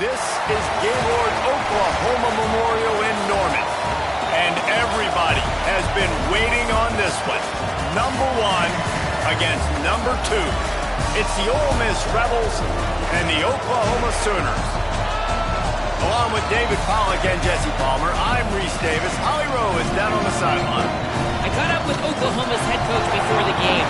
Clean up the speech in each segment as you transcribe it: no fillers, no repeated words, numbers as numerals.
This is Gaylord Oklahoma Memorial in Norman. And everybody has been waiting on this one. Number 1 against number 2. It's the Ole Miss Rebels and the Oklahoma Sooners. Along with David Pollack and Jesse Palmer, I'm Reese Davis. Holly Rowe is down on the sideline. I caught up with Oklahoma's head coach before the game.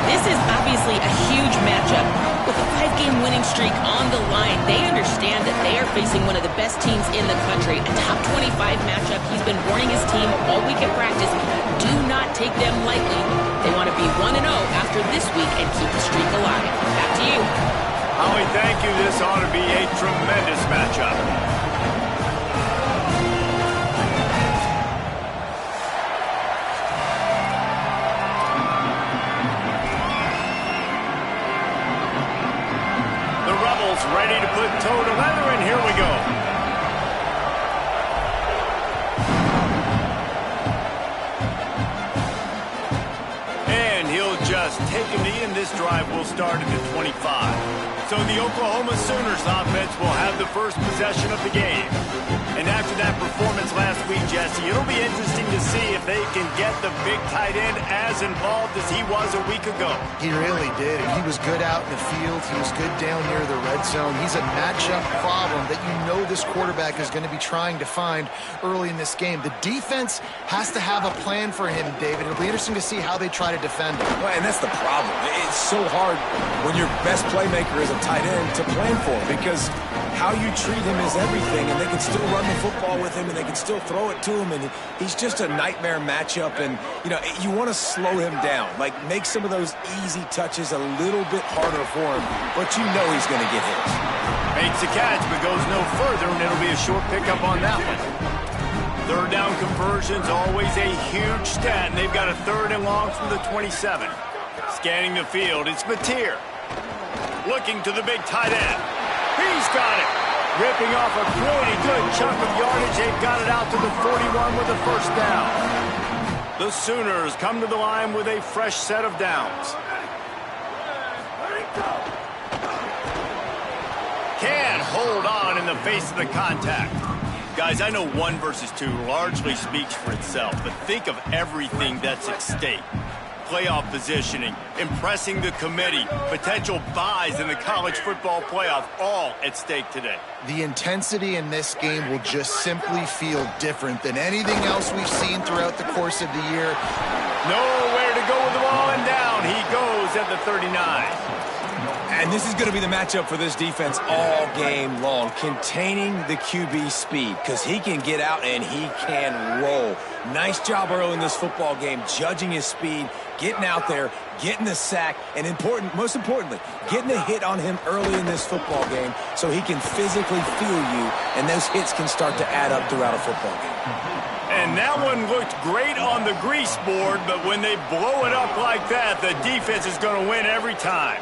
This is obviously a huge matchup. With a 5-game winning streak on the line, they understand that they are facing one of the best teams in the country. A top 25 matchup. He's been warning his team all week at practice. Do not take them lightly. They want to be 1-0 after this week and keep the streak alive. Back to you. Holly, thank you. This ought to be a tremendous matchup. Ready to put toe to leather, and here we go. And he'll just take a knee, and this drive will start at the 25. So the Oklahoma Sooners offense will have the first possession of the game. And after that performance last week, Jesse, it'll be interesting to see if they can get the big tight end as involved as he was a week ago. He really did, and he was good out in the field. He was good down near the red zone. He's a matchup problem that you know this quarterback is going to be trying to find early in this game. The defense has to have a plan for him, David. It'll be interesting to see how they try to defend him. Well, and that's the problem. It's so hard when your best playmaker is a tight end to plan for him, because how you treat him is everything, and they can still run the football with him, and they can still throw it to him, and he's just a nightmare matchup. And you know, you want to slow him down, like make some of those easy touches a little bit harder for him, but you know he's going to get hit. Makes a catch, but goes no further, and it'll be a short pickup on that one. Third down conversion's always a huge stat, and they've got a 3rd and long from the 27. Scanning the field, it's Mateer. Looking to the big tight end. He's got it. Ripping off a pretty good chunk of yardage. They've got it out to the 41 with a 1st down. The Sooners come to the line with a fresh set of downs. Can't hold on in the face of the contact. Guys, I know 1 versus 2 largely speaks for itself, but think of everything that's at stake. Playoff positioning, impressing the committee, potential buys in the college football playoff, all at stake today. The intensity in this game will just simply feel different than anything else we've seen throughout the course of the year. Nowhere to go with the ball, and down he goes at the 39. And this is going to be the matchup for this defense all game long, containing the QB speed, because he can get out and he can roll. Nice job early in this football game, judging his speed, getting out there, getting the sack, and most importantly, getting a hit on him early in this football game so he can physically feel you, and those hits can start to add up throughout a football game. And that one looked great on the grease board, but when they blow it up like that, the defense is going to win every time.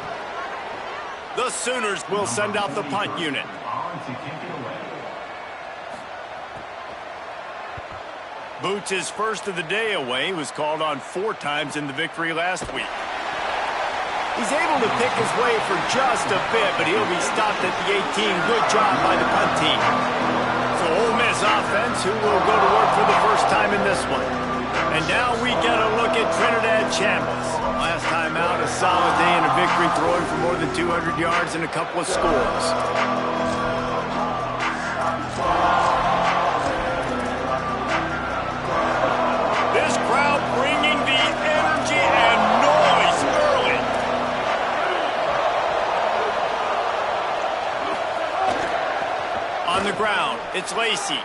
The Sooners will send out the punt unit. Boots, his first of the day away, was called on 4 times in the victory last week. He's able to pick his way for just a bit, but he'll be stopped at the 18. Good job by the punt team. So Ole Miss offense, who will go to work for the first time in this one. And now we get a look at Trinidad Chambliss. Last time out, a solid day and a victory, throwing for more than 200 yards and a couple of scores. This crowd bringing the energy and noise early. On the ground, it's Lacey.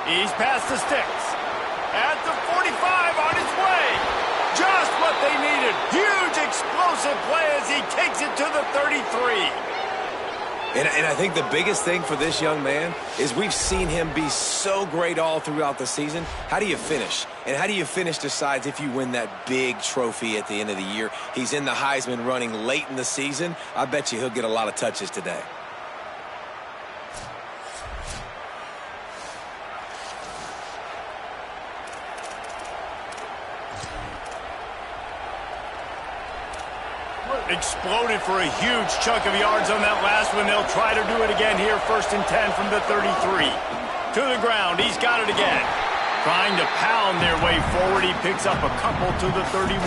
He's past the sticks. At the 45, on his way. Just what they needed. Huge explosive play as he takes it to the 33. And I think the biggest thing for this young man is we've seen him be so great all throughout the season. How do you finish? And how do you finish decides if you win that big trophy at the end of the year. He's in the Heisman running late in the season. I bet you he'll get a lot of touches today. Exploded for a huge chunk of yards on that last one. They'll try to do it again here. 1st and 10 from the 33. To the ground. He's got it again. Trying to pound their way forward. He picks up a couple to the 31.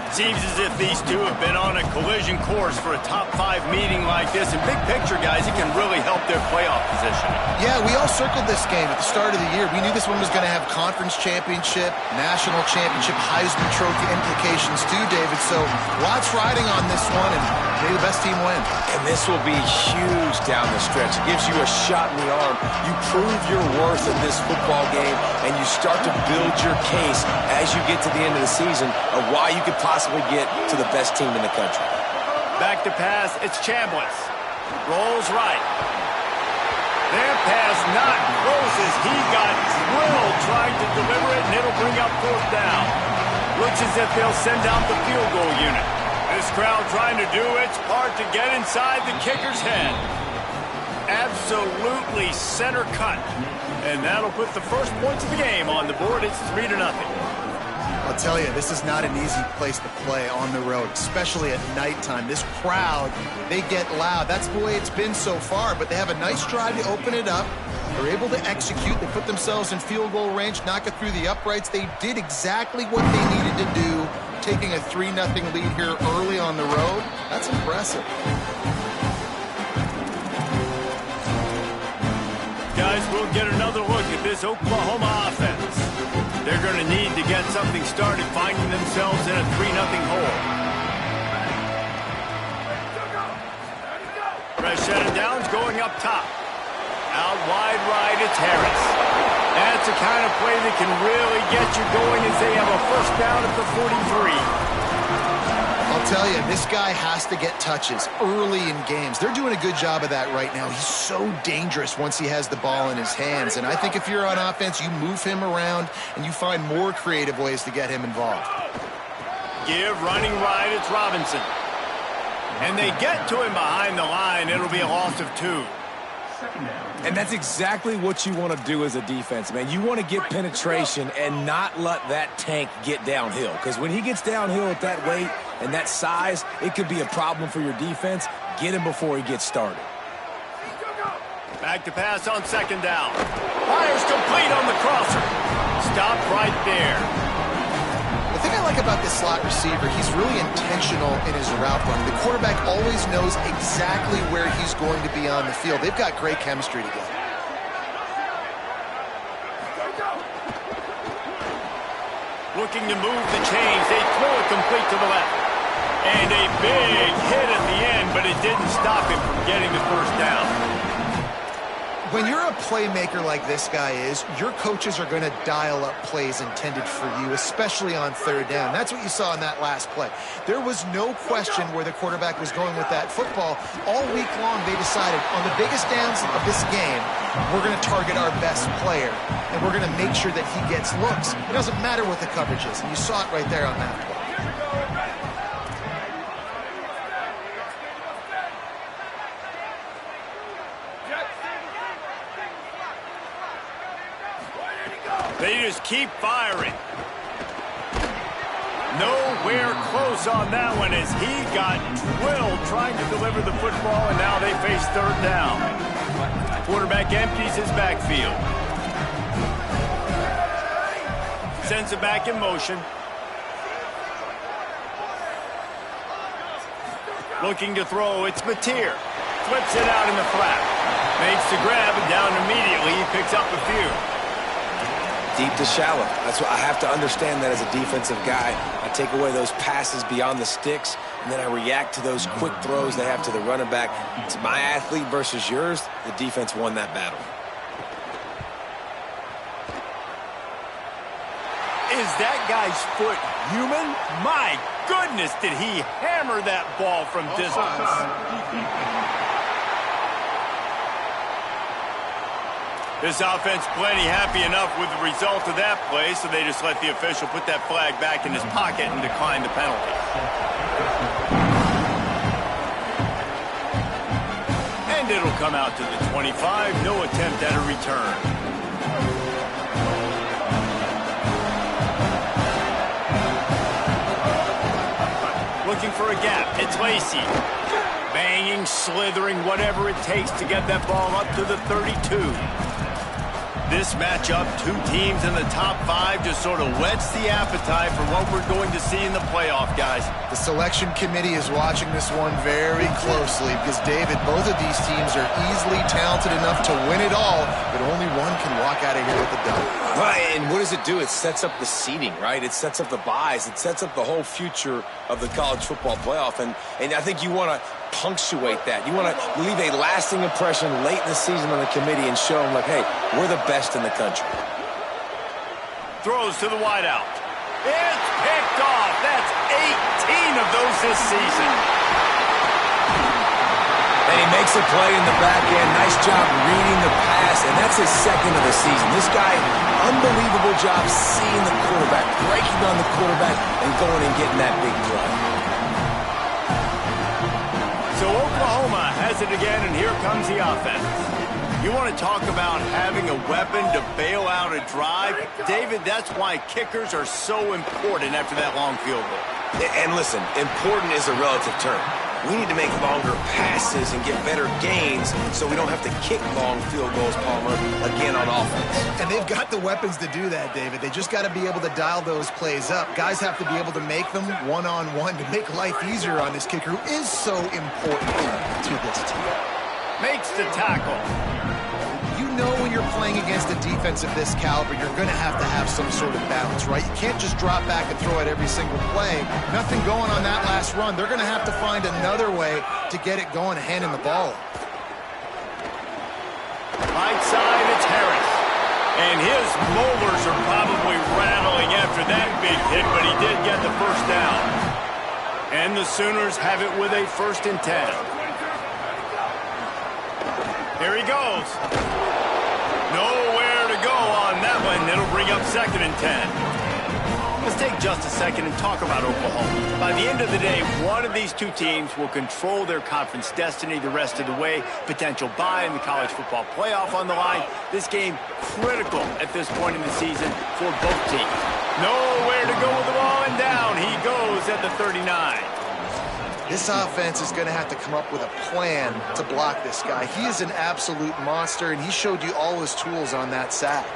Seems as if these two have been on a collision course for a top 5 meeting like this. And big picture, guys, it can really help their playoff position. Yeah, we all circled this game at the start of the year. We knew this one was going to have conference championship, national championship, Heisman Trophy implications too, David. So lots riding on this one, and may the best team win. And this will be huge down the stretch. It gives you a shot in the arm. You prove your worth in this football game, and you start to build your case as you get to the end of the season of why you could possibly get to the best team in the country. Back to pass, it's Chambliss. Rolls right. Their pass not close as he got drilled trying to deliver it, and it'll bring up 4th down. Looks as if they'll send out the field goal unit. This crowd trying to do its part to get inside the kicker's head. Absolutely center cut. And that'll put the first points of the game on the board. It's 3-0. I'll tell you, this is not an easy place to play on the road, especially at nighttime. This crowd, they get loud. That's the way it's been so far, but they have a nice drive to open it up. They're able to execute. They put themselves in field goal range, knock it through the uprights. They did exactly what they needed to do, taking a 3-0 lead here early on the road. That's impressive. Guys, we'll get another look at this Oklahoma offense. They're going to need to get something started, finding themselves in a 3-0 hole. Fresh set of downs going up top. Out wide right, it's Harris. That's the kind of play that can really get you going as they have a 1st down at the 43. I'll tell you, this guy has to get touches early in games. They're doing a good job of that right now. He's so dangerous once he has the ball in his hands. And I think if you're on offense, you move him around and you find more creative ways to get him involved. Give running right, it's Robinson. And they get to him behind the line. It'll be a loss of 2. And that's exactly what you want to do as a defense, man. You want to get penetration and not let that tank get downhill. Because when he gets downhill at that weight and that size, it could be a problem for your defense. Get him before he gets started. Back to pass on 2nd down. Fires complete on the crosser. Stop right there. The thing I like about this slot receiver, he's really intentional in his route run. The quarterback always knows exactly where he's going to be on the field. They've got great chemistry together. Looking to move the chains. They throw it complete to the left. And a big hit at the end, but it didn't stop him from getting the 1st down. When you're a playmaker like this guy is, your coaches are going to dial up plays intended for you, especially on 3rd down. That's what you saw in that last play. There was no question where the quarterback was going with that football. All week long, they decided on the biggest downs of this game, we're going to target our best player, and we're going to make sure that he gets looks. It doesn't matter what the coverage is, and you saw it right there on that play. They just keep firing. Nowhere close on that one as he got drilled trying to deliver the football, and now they face 3rd down. Quarterback empties his backfield. Sends it back in motion. Looking to throw, it's Mateer. Flips it out in the flat. Makes the grab and down immediately. He picks up a few. Deep to shallow. That's what I have to understand that as a defensive guy. I take away those passes beyond the sticks, and then I react to those quick throws they have to the running back. It's my athlete versus yours. The defense won that battle. Is that guy's foot human? My goodness, did he hammer that ball from distance. This offense plenty happy enough with the result of that play, so they just let the official put that flag back in his pocket and decline the penalty. And it'll come out to the 25. No attempt at a return. Looking for a gap. It's Lacey. Banging, slithering, whatever it takes to get that ball up to the 32. This matchup, 2 teams in the top 5, just sort of whets the appetite for what we're going to see in the playoff, guys. The selection committee is watching this one very closely because, David, both of these teams are easily talented enough to win it all, but only one can walk out of here with a dub. Right, and what does it do? It sets up the seeding, right? It sets up the buys. It sets up the whole future of the college football playoff, and I think you want to punctuate that. You want to leave a lasting impression late in the season on the committee and show them, like, hey, we're the best in the country. Throws to the wideout. It's picked off. That's 18 of those this season. And he makes a play in the back end. Nice job reading the pass, and that's his 2nd of the season. This guy, unbelievable job seeing the quarterback, breaking on the quarterback, and going and getting that big play. So Oklahoma has it again, and here comes the offense. You want to talk about having a weapon to bail out a drive? David, that's why kickers are so important after that long field goal. And listen, important is a relative term. We need to make longer passes and get better gains so we don't have to kick long field goals, Palmer, again on offense. And they've got the weapons to do that, David. They just got to be able to dial those plays up. Guys have to be able to make them one-on-one to make life easier on this kicker who is so important to this team. Makes the tackle. You know when you're playing against a defense of this caliber, you're going to have some sort of balance, right? You can't just drop back and throw it every single play. Nothing going on that last run. They're going to have to find another way to get it going, handing the ball. Right side, it's Harris. And his molars are probably rattling after that big hit, but he did get the 1st down. And the Sooners have it with a 1st and 10. Here he goes. Nowhere to go on that one. It'll bring up 2nd and 10. Let's take just a second and talk about Oklahoma. By the end of the day, one of these two teams will control their conference destiny the rest of the way. Potential bye in the college football playoff on the line. This game critical at this point in the season for both teams. Nowhere to go with the ball, and down he goes at the 39. This offense is going to have to come up with a plan to block this guy. He is an absolute monster, and he showed you all his tools on that sack.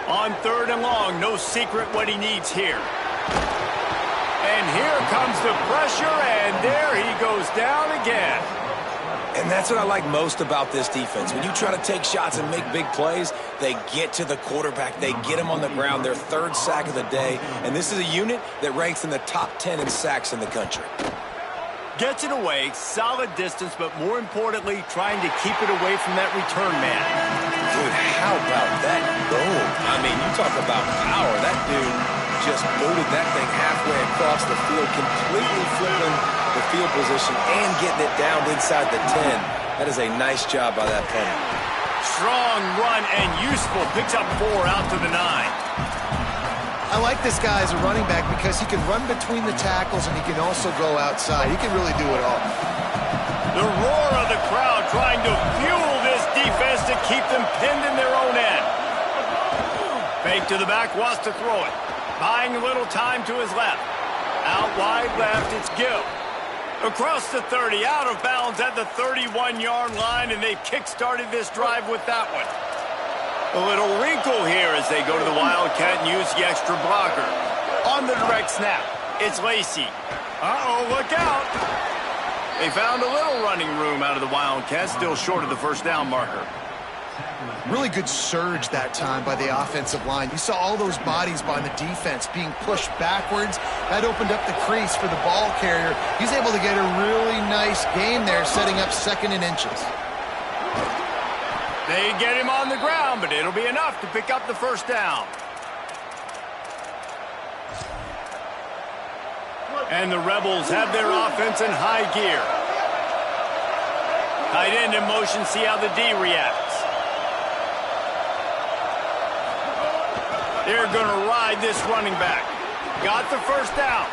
On 3rd and long, no secret what he needs here. And here comes the pressure, and there he goes down again. And that's what I like most about this defense. When you try to take shots and make big plays, they get to the quarterback. They get him on the ground. Their 3rd sack of the day. And this is a unit that ranks in the top 10 in sacks in the country. Gets it away, solid distance, but more importantly, trying to keep it away from that return man. Dude, how about that boom? I mean, you talk about power. That dude just booted that thing halfway across the field, completely flipping the field position and getting it down inside the 10. That is a nice job by that punter. Strong run and useful. Picks up 4 out to the 9. I like this guy as a running back because he can run between the tackles and he can also go outside. He can really do it all. The roar of the crowd trying to fuel this defense to keep them pinned in their own end. Fake to the back, wants to throw it. Buying a little time to his left. Out wide left, it's Gill. Across the 30, out of bounds at the 31-yard line, and they've kick-started this drive with that one. A little wrinkle here as they go to the Wildcat and use the extra blocker. On the direct snap, it's Lacey. Uh-oh, look out. They found a little running room out of the Wildcats, still short of the 1st down marker. Really good surge that time by the offensive line. You saw all those bodies by the defense being pushed backwards. That opened up the crease for the ball carrier. He's able to get a really nice game there, setting up 2nd and inches. They get him on the ground, but it'll be enough to pick up the 1st down. And the Rebels have their offense in high gear. Tight end in motion, see how the D reacts. They're going to ride this running back. Got the 1st down.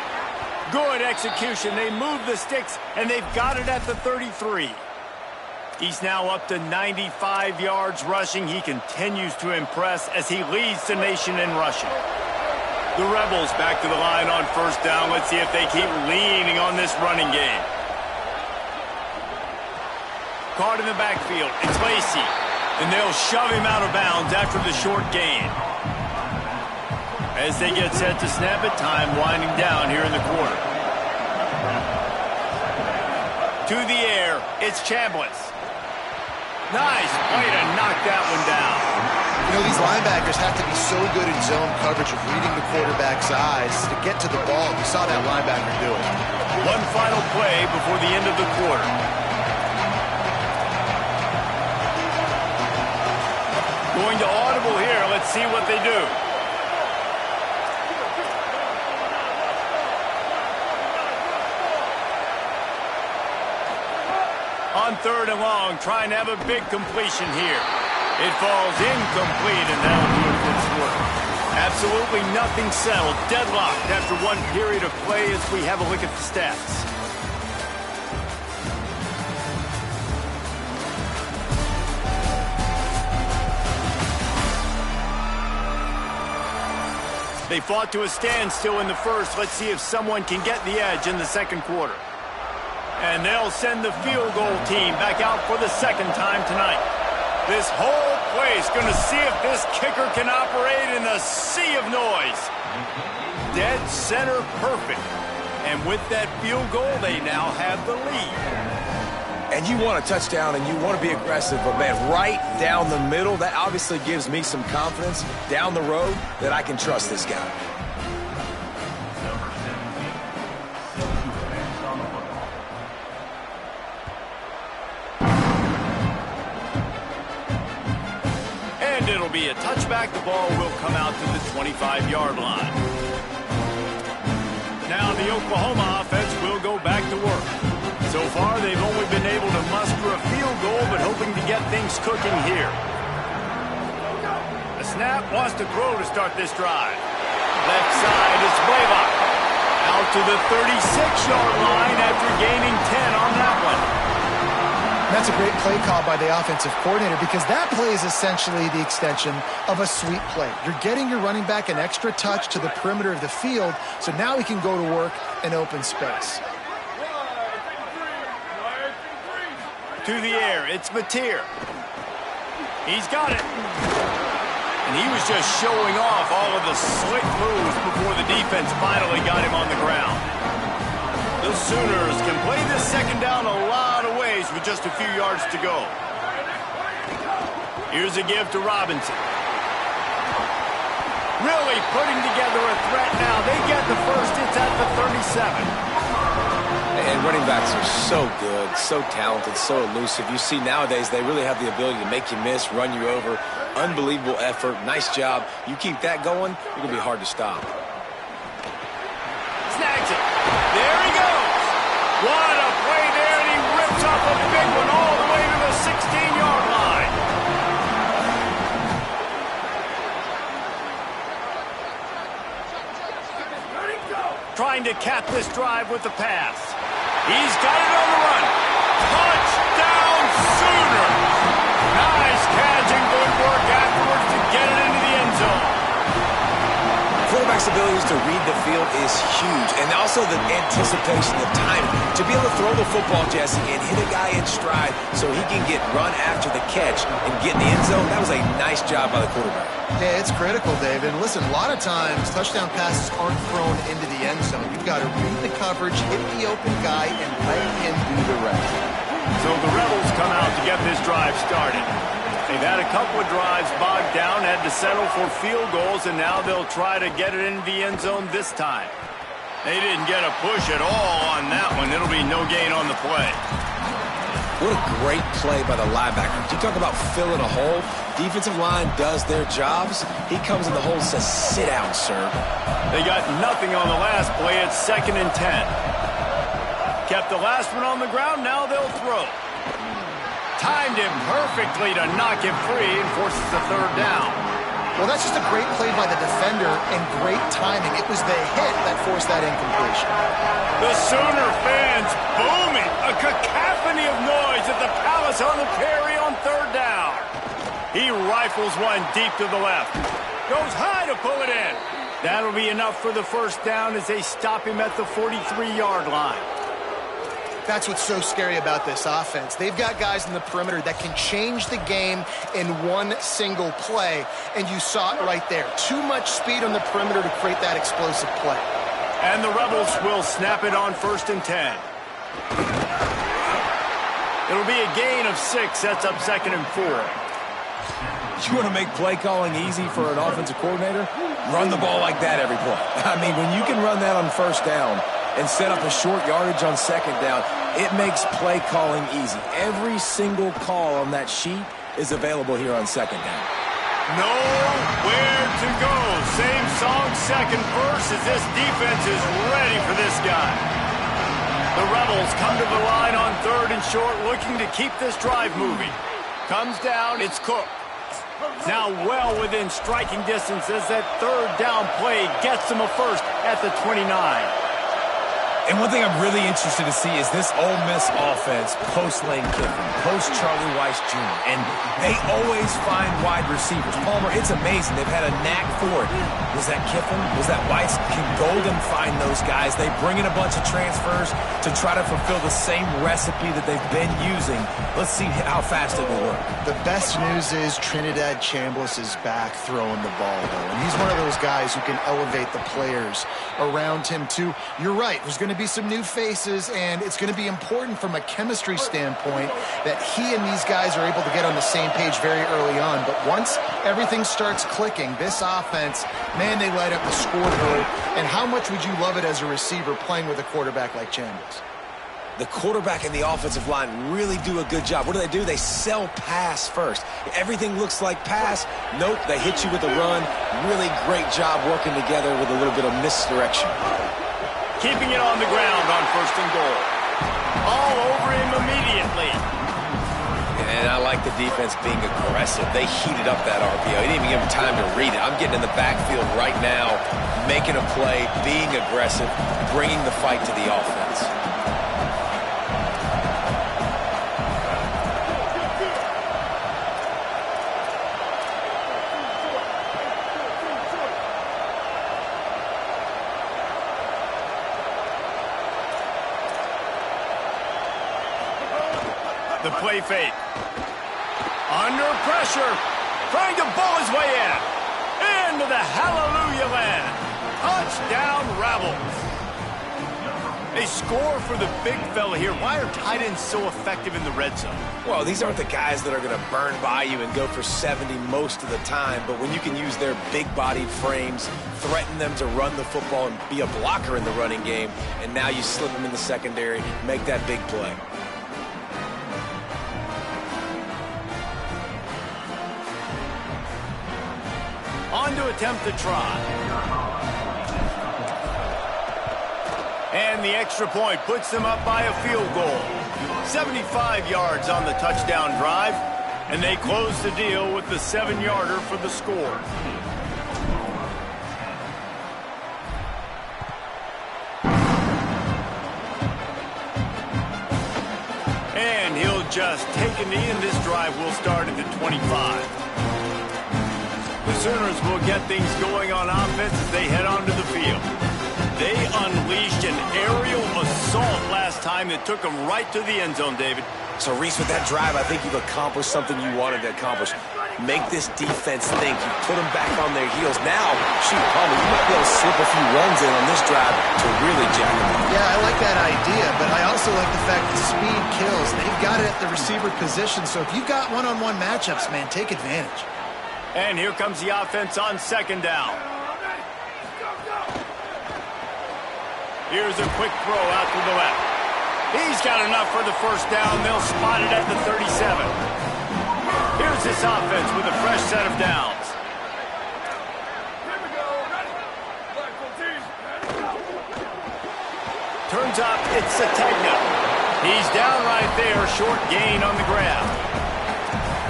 Good execution. They move the sticks, and they've got it at the 33. He's now up to 95 yards rushing. He continues to impress as he leads the nation in rushing. The Rebels back to the line on 1st down. Let's see if they keep leaning on this running game. Caught in the backfield. It's Lacey. And they'll shove him out of bounds after the short gain. As they get set to snap it, time winding down here in the quarter. To the air, it's Chambliss. Nice play to knock that one down. You know, these linebackers have to be so good in zone coverage of reading the quarterback's eyes to get to the ball. We saw that linebacker do it. One final play before the end of the quarter. Going to audible here. Let's see what they do. On 3rd and long, trying to have a big completion here. It falls incomplete, and that'll do it for this quarter. Absolutely nothing settled. Deadlocked after one period of play as we have a look at the stats. They fought to a standstill in the 1st. Let's see if someone can get the edge in the 2nd quarter. And they'll send the field goal team back out for the 2nd time tonight. This whole place going to see if this kicker can operate in the sea of noise. Dead center perfect. And with that field goal, they now have the lead. And you want a touchdown and you want to be aggressive, but man, right down the middle, that obviously gives me some confidence down the road that I can trust this guy. And it'll be a touchback. The ball will come out to the 25-yard line. Now the Oklahoma offense will go back to work. So far, they've only been able to muster a field goal, but hoping to get things cooking here. The snap wants to throw to start this drive. Left side is Blaylock. Out to the 36-yard line after gaining 10 on that one. That's a great play call by the offensive coordinator because that play is essentially the extension of a sweep play. You're getting your running back an extra touch to the perimeter of the field, so now he can go to work in open space. To the air, it's Mateer. He's got it. And he was just showing off all of the slick moves before the defense finally got him on the ground. The Sooners can play this second down a lot of ways with just a few yards to go. Here's a give to Robinson. Really putting together a threat now. They get the first. It's at the 37. And running backs are so good, so talented, so elusive. You see nowadays they really have the ability to make you miss, run you over. Unbelievable effort. Nice job. You keep that going, you're going to be hard to stop. Snags it. There he goes. What a play there, and he rips off a big one all the way to the 16-yard line. Trying to cap this drive with the pass. He's got it on the run. Touchdown Sooners. Nice catch and good work afterwards to get it into the end zone. Quarterback's abilities to read the field is huge, and also the anticipation, the timing. To be able to throw the football, Jesse, and hit a guy in stride so he can get run after the catch and get in the end zone, that was a nice job by the quarterback. Yeah, it's critical, David. Listen, a lot of times touchdown passes aren't thrown into the end zone. You've got to read the coverage, hit the open guy, and let him do the rest. So the Rebels come out to get this drive started. They've had a couple of drives bogged down, had to settle for field goals, and now they'll try to get it into the end zone this time. They didn't get a push at all on that one. It'll be no gain on the play. What a great play by the linebacker. You talk about filling a hole. Defensive line does their jobs. He comes in the hole and says, sit down, sir. They got nothing on the last play. It's 2nd and 10. Kept the last one on the ground. Now they'll throw. Timed him perfectly to knock him free and forces the 3rd down. Well, that's just a great play by the defender and great timing. It was the hit that forced that incompletion. The Sooner fans booming. A cacophony of noise at the Palace on the Prairie on 3rd down. He rifles one deep to the left. Goes high to pull it in. That'll be enough for the 1st down as they stop him at the 43-yard line. That's what's so scary about this offense. They've got guys in the perimeter that can change the game in one single play, and you saw it right there. Too much speed on the perimeter to create that explosive play. And the Rebels will snap it on 1st and 10. It'll be a gain of 6. Sets up 2nd and 4. You want to make play calling easy for an offensive coordinator? Run the ball like that every play. I mean, when you can run that on 1st down and set up a short yardage on 2nd down, it makes play calling easy. Every single call on that sheet is available here on 2nd down. Nowhere to go. Same song, 2nd verse, as this defense is ready for this guy. The Rebels come to the line on 3rd and short, looking to keep this drive moving. Comes down, it's Cook. Now well within striking distance as that 3rd down play gets them a first at the 29. And one thing I'm really interested to see is this Ole Miss offense post-Lane Kiffin, post-Charlie Weiss Jr., and they always find wide receivers. Palmer, it's amazing. They've had a knack for it. Was that Kiffin? Was that Weiss? Can Golden find those guys? They bring in a bunch of transfers to try to fulfill the same recipe that they've been using. Let's see how fast it will work. The best news is Trinidad Chambliss is back throwing the ball, though. And he's one of those guys who can elevate the players around him, too. You're right. There's going to be some new faces, and it's going to be important from a chemistry standpoint that he and these guys are able to get on the same page very early on. But once everything starts clicking, this offense, man, they light up the scoreboard. And how much would you love it as a receiver playing with a quarterback like Chambliss? The quarterback and the offensive line really do a good job. What do? They sell pass first. Everything looks like pass. Nope, they hit you with a run. Really great job working together with a little bit of misdirection. keeping it on the ground on 1st and goal. All over him immediately. And I like the defense being aggressive. They heated up that RPO. He didn't even give him time to read it. I'm getting in the backfield right now, making a play, being aggressive, bringing the fight to the offense. The play fake. Under pressure. Trying to bowl his way in. Into the hallelujah land. Touchdown Rebels. They score for the big fella here. Why are tight ends so effective in the red zone? Well, these aren't the guys that are going to burn by you and go for 70 most of the time, but when you can use their big-bodied frames, threaten them to run the football and be a blocker in the running game, and now you slip them in the secondary, make that big play. On to attempt the try. And the extra point puts them up by a field goal. 75 yards on the touchdown drive, and they close the deal with the 7-yarder for the score. And he'll just take a knee, and this drive will start at the 25. The Sooners will get things going on offense as they head onto the field. They unleashed an aerial assault last time that took them right to the end zone, David. So, Reese, with that drive, I think you've accomplished something you wanted to accomplish. Make this defense think. You put them back on their heels. Now, shoot, Palmer, you might be able to slip a few runs in on this drive to really jack them up. Yeah, I like that idea, but I also like the fact that speed kills. They've got it at the receiver position, so if you've got one-on-one matchups, man, take advantage. And here comes the offense on 2nd down. Here's a quick throw out to the left. He's got enough for the 1st down. They'll spot it at the 37. Here's this offense with a fresh set of downs. Turns up, it's Sategna. He's down right there, short gain on the grab.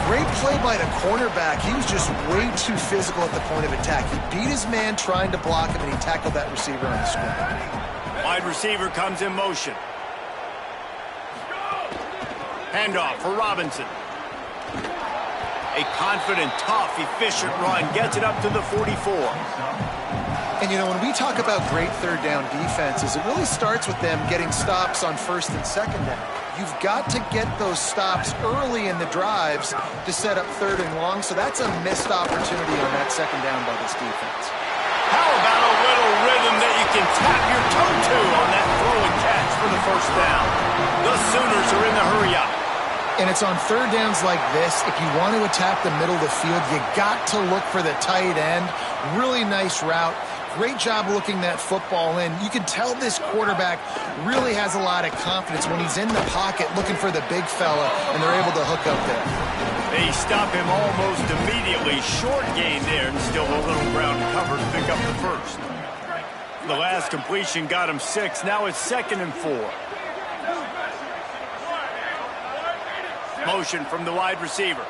Great play by the cornerback. He was just way too physical at the point of attack. He beat his man trying to block him, and he tackled that receiver on the screen. Wide receiver comes in motion. Handoff for Robinson. A confident, tough, efficient run gets it up to the 44. And, you know, when we talk about great 3rd down defenses, it really starts with them getting stops on 1st and 2nd down. You've got to get those stops early in the drives to set up 3rd and long, so that's a missed opportunity on that 2nd down by this defense. How about a little rhythm that you can tap your toe to on that throw and catch for the 1st down? The Sooners are in the hurry-up. And it's on 3rd downs like this, if you want to attack the middle of the field, you got to look for the tight end. Really nice route. Great job looking that football in. You can tell this quarterback really has a lot of confidence when he's in the pocket looking for the big fella, and they're able to hook up there. They stop him almost immediately. Short gain there, and still a little ground cover to pick up the 1st. The last completion got him 6. Now it's 2nd and 4. Motion from the wide receiver.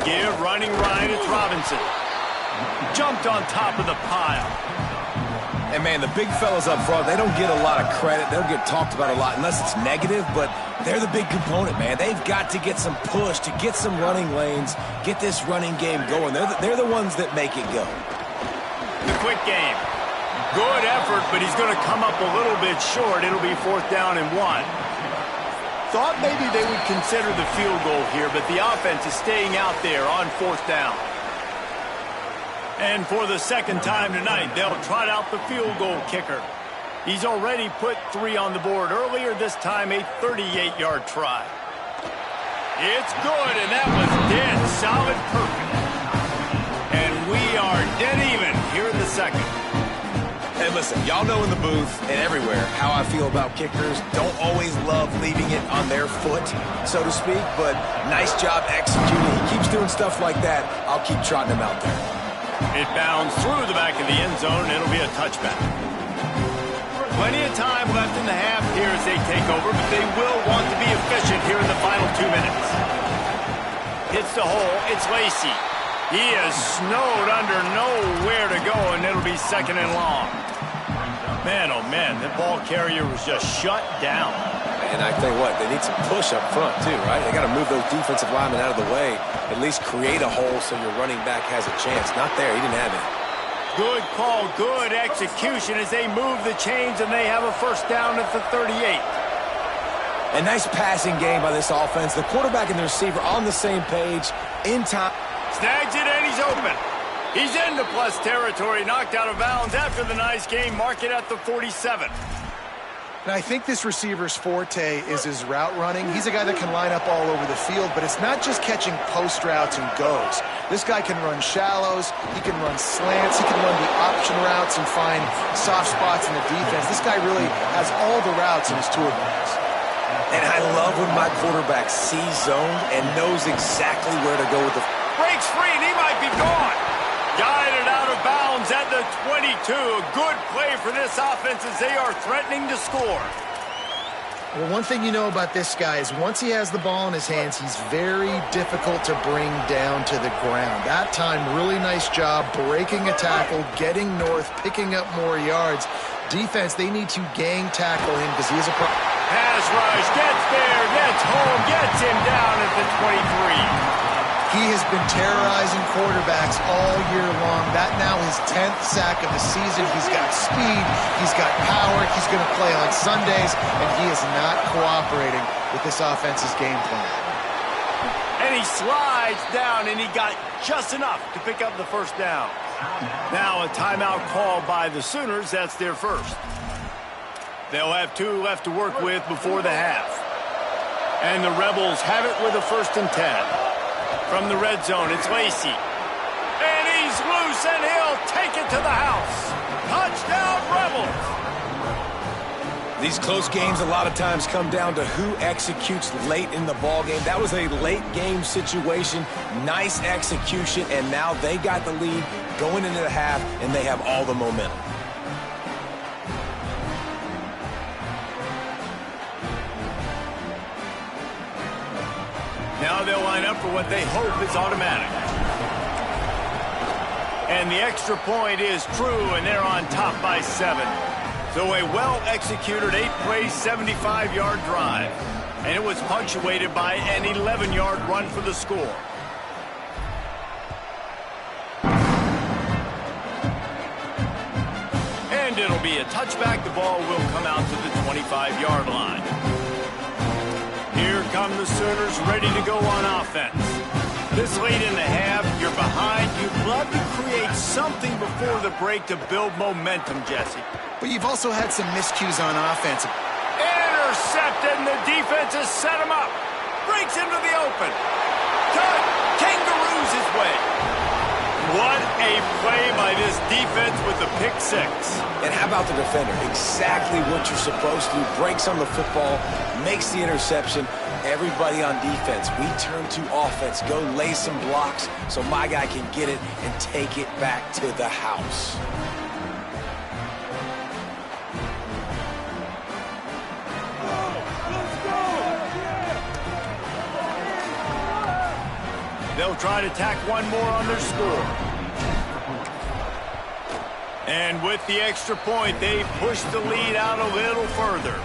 Give running right, it's Robinson. Jumped on top of the pile. And, man, the big fellas up front, they don't get a lot of credit. They'll get talked about a lot unless it's negative, but they're the big component, man. They've got to get some push, to get some running lanes, get this running game going. They're the ones that make it go. The quick game. Good effort, but he's going to come up a little bit short. It'll be 4th down and 1. Thought maybe they would consider the field goal here, but the offense is staying out there on 4th down. And for the 2nd time tonight, they'll trot out the field goal kicker. He's already put 3 on the board earlier, this time a 38-yard try. It's good, and that was dead solid perfect. And we are dead even here in the 2nd. And listen, y'all know in the booth and everywhere how I feel about kickers. Don't always love leaving it on their foot, so to speak, but nice job executing. He keeps doing stuff like that. I'll keep trotting him out there. It bounced through the back of the end zone, and it'll be a touchback. Plenty of time left in the half here as they take over, but they will want to be efficient here in the final 2 minutes. Hits the hole. It's Lacy. He is snowed under, nowhere to go, and it'll be second and long. Man, oh man, the ball carrier was just shut down. And I tell you what, they need some push up front too, right? They got to move those defensive linemen out of the way, at least create a hole so your running back has a chance. Not there, he didn't have it. Good call, good execution as they move the chains, and they have a first down at the 38. A nice passing game by this offense. The quarterback and the receiver on the same page, in time. Snags it, and he's open. He's into plus territory, knocked out of bounds after the nice game. Mark it at the 47. And I think this receiver's forte is his route running. He's a guy that can line up all over the field, but it's not just catching post routes and goes. This guy can run shallows, he can run slants, he can run the option routes and find soft spots in the defense. This guy really has all the routes in his tool bags. And I love when my quarterback sees zone and knows exactly where to go with the... Breaks free, and he might be gone. Guided out of bounds at the 22. A good play for this offense as they are threatening to score. Well, one thing you know about this guy is once he has the ball in his hands, he's very difficult to bring down to the ground. That time, really nice job breaking a tackle, getting north, picking up more yards. Defense, they need to gang tackle him because he is a problem. Pass rush, gets there, gets home, gets him down at the 23. He has been terrorizing quarterbacks all year long. That now his 10th sack of the season. He's got speed. He's got power. He's going to play on Sundays, and he is not cooperating with this offense's game plan. And he slides down, and he got just enough to pick up the first down. Now a timeout call by the Sooners. That's their first. They'll have 2 left to work with before the half. And the Rebels have it with a 1st and 10. From the red zone, it's Lacy. And he's loose, and he'll take it to the house. Touchdown, Rebels. These close games a lot of times come down to who executes late in the ball game. That was a late game situation. Nice execution, and now they got the lead going into the half, and they have all the momentum. Now they'll line up for what they hope is automatic. And the extra point is true, and they're on top by 7. So a well-executed 8-play, 75-yard drive. And it was punctuated by an 11-yard run for the score. And it'll be a touchback. The ball will come out to the 25-yard line. Here come the Sooners ready to go on offense. This late in the half, you're behind. You'd love to create something before the break to build momentum, Jesse. But you've also had some miscues on offense. Intercepted, and the defense has set him up. Breaks into the open. Kangaroos his way. What a play by this defense with the pick 6. And how about the defender? Exactly what you're supposed to do. Breaks on the football, makes the interception. Everybody on defense, we turn to offense. Go lay some blocks so my guy can get it and take it back to the house. They'll try to tack one more on their score. And with the extra point, they push the lead out a little further.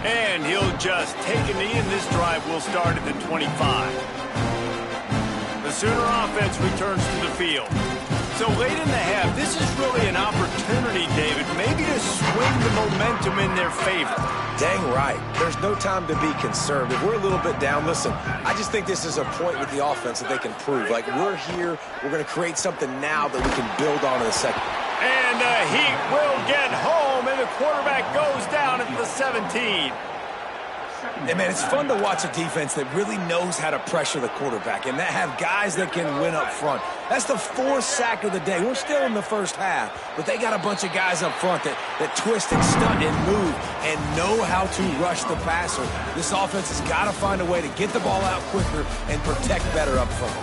And he'll just take a knee, and this drive will start at the 25. The Sooner offense returns to the field. So late in the half, this is really an opportunity, David, maybe to swing the momentum in their favor. Dang right. There's no time to be concerned. If we're a little bit down, listen, I just think this is a point with the offense that they can prove. Like, we're here, we're going to create something now that we can build on in the second. And the Heat will get home, and the quarterback goes down at the 17. And, man, it's fun to watch a defense that really knows how to pressure the quarterback and that have guys that can win up front. That's the 4th sack of the day. We're still in the first half, but they got a bunch of guys up front that twist and stunt and move and know how to rush the passer. This offense has got to find a way to get the ball out quicker and protect better up front.